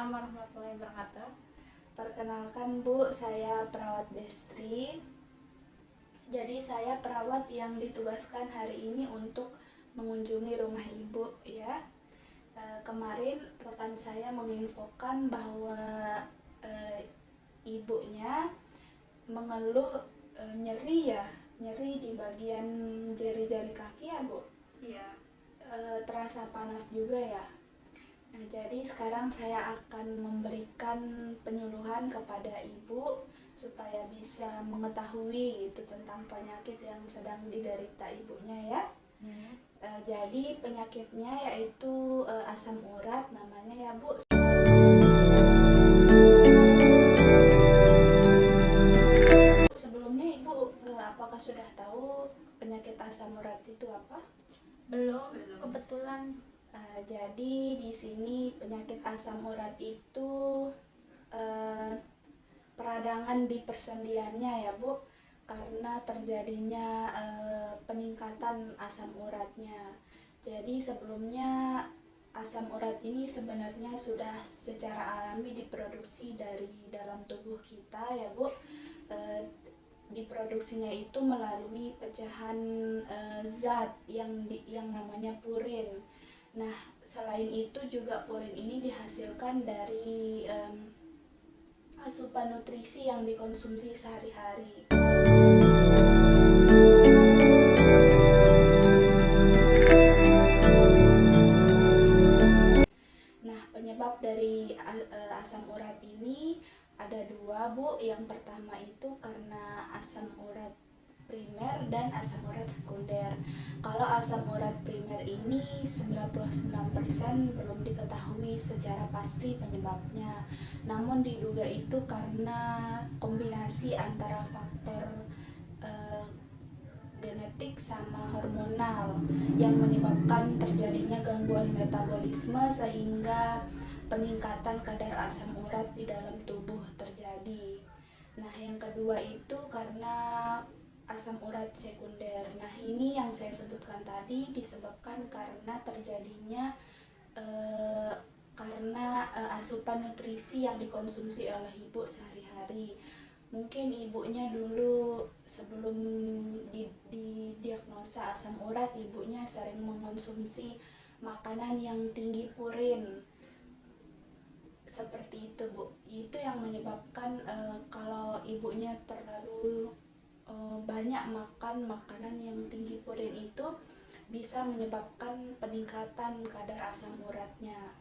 Waalaikumsalam warahmatullahi wabarakatuh. Perkenalkan Bu, saya perawat Destri. Jadi saya perawat yang ditugaskan hari ini untuk mengunjungi rumah Ibu ya. Kemarin rekan saya menginfokan bahwa ibunya mengeluh nyeri di bagian jari-jari kaki ya Bu. Iya. Terasa panas juga ya. Nah, jadi sekarang saya akan memberikan penyuluhan kepada ibu supaya bisa mengetahui gitu tentang penyakit yang sedang diderita ibunya ya. Jadi penyakitnya yaitu asam urat namanya ya Bu. Sebelumnya Ibu apakah sudah tahu penyakit asam urat itu apa? Belum. Kebetulan. Jadi di sini penyakit asam urat itu peradangan di persendiannya ya Bu, karena terjadinya peningkatan asam uratnya. Jadi sebelumnya asam urat ini sebenarnya sudah secara alami diproduksi dari dalam tubuh kita ya Bu. Diproduksinya itu melalui pecahan zat yang namanya purin. Nah, selain itu juga purin ini dihasilkan dari asupan nutrisi yang dikonsumsi sehari-hari. Nah, penyebab dari asam urat ini ada dua Bu. Yang pertama itu karena asam urat primer dan asam urat sekunder. Kalau asam urat primer ini 99% belum diketahui secara pasti penyebabnya. Namun diduga itu karena kombinasi antara faktor genetik sama hormonal yang menyebabkan terjadinya gangguan metabolisme sehingga peningkatan kadar asam urat di dalam tubuh terjadi. Nah, yang kedua itu karena asam urat sekunder. Nah, ini yang saya sebutkan tadi disebabkan karena terjadinya asupan nutrisi yang dikonsumsi oleh ibu sehari-hari. Mungkin ibunya dulu sebelum didiagnosa asam urat, ibunya sering mengonsumsi makanan yang tinggi purin. Seperti itu Bu. Itu yang menyebabkan kalau ibunya terlalu banyak makan makanan yang tinggi purin itu bisa menyebabkan peningkatan kadar asam uratnya.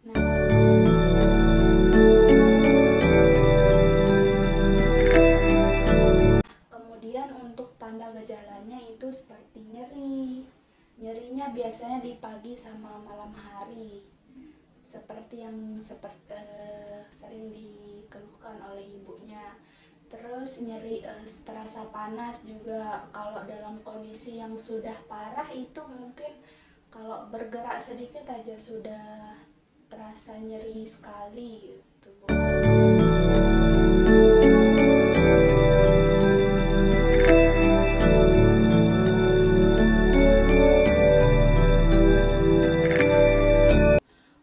Nah, kemudian untuk tanda gejalanya itu seperti nyerinya biasanya di pagi sama malam hari, seperti yang sering dikeluhkan oleh ibunya. Terus nyeri terasa panas juga kalau dalam kondisi yang sudah parah, itu mungkin kalau bergerak sedikit aja sudah terasa nyeri sekali gitu Bu.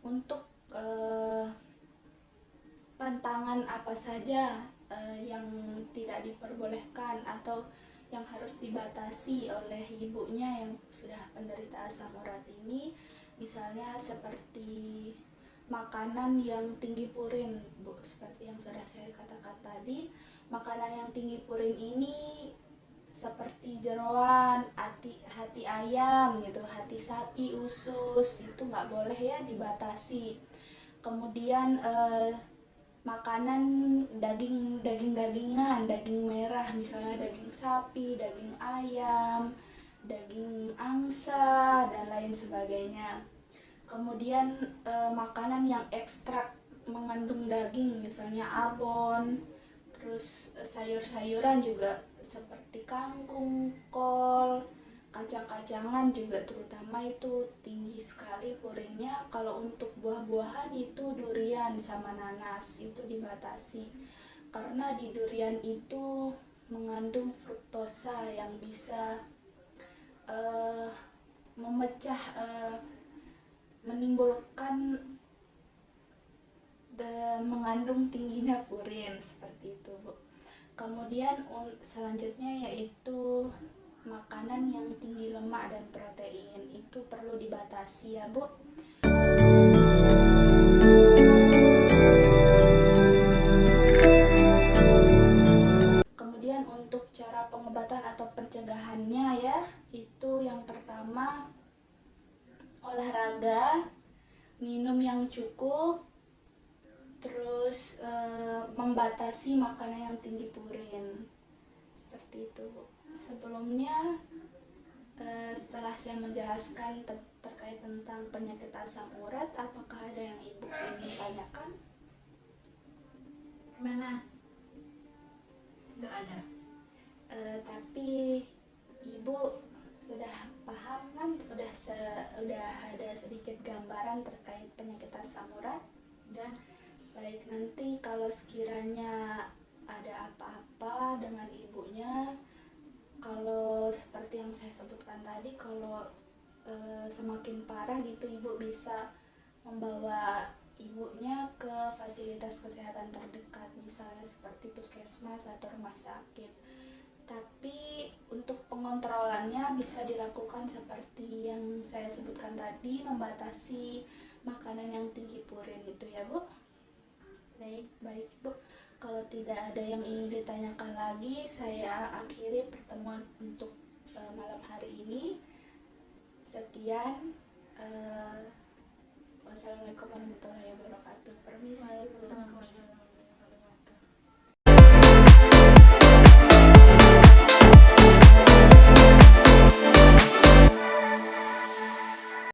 Untuk pantangan apa saja yang tidak diperbolehkan atau yang harus dibatasi oleh ibunya yang sudah penderita asam urat ini, misalnya seperti makanan yang tinggi purin Bu, seperti yang sudah saya katakan tadi. Makanan yang tinggi purin ini seperti jeroan, hati ayam gitu, hati sapi, usus, itu nggak boleh ya, dibatasi. Kemudian makanan dagingan, daging merah, misalnya daging sapi, daging ayam, daging angsa dan lain sebagainya. Kemudian makanan yang ekstrak mengandung daging, misalnya abon. Terus sayur-sayuran juga seperti kangkung, kol, kacang-kacangan juga terutama itu tinggi sekali purinnya. Kalau untuk buah-buahan itu durian sama nanas itu dibatasi, karena di durian itu mengandung fruktosa yang bisa menimbulkan seperti itu, Bu. Kemudian selanjutnya yaitu makanan yang tinggi lemak dan protein itu perlu dibatasi ya, Bu. Kemudian untuk cara pengobatan atau pencegahannya ya, itu yang pertama olahraga, minum yang cukup, terus membatasi makanan yang tinggi purin. Seperti itu, Bu. Sebelumnya setelah saya menjelaskan terkait tentang penyakit asam urat, apakah ada yang Ibu ingin tanyakan? Gimana? Tidak ada. Tapi Ibu sudah paham kan, sudah ada sedikit gambaran terkait penyakit asam urat. Udah. Baik, nanti kalau sekiranya ada apa-apa dengan ibunya, kalau seperti yang saya sebutkan tadi, kalau semakin parah gitu, ibu bisa membawa ibunya ke fasilitas kesehatan terdekat, misalnya seperti puskesmas atau rumah sakit. Tapi untuk pengontrolannya bisa dilakukan seperti yang saya sebutkan tadi, membatasi makanan yang tinggi purin itu ya, Bu. Baik, Bu. Kalau tidak ada yang ingin ditanyakan lagi, saya akhiri pertemuan untuk malam hari ini. Sekian. Wassalamualaikum warahmatullahi wabarakatuh. Permisi. Waalaikumsalam.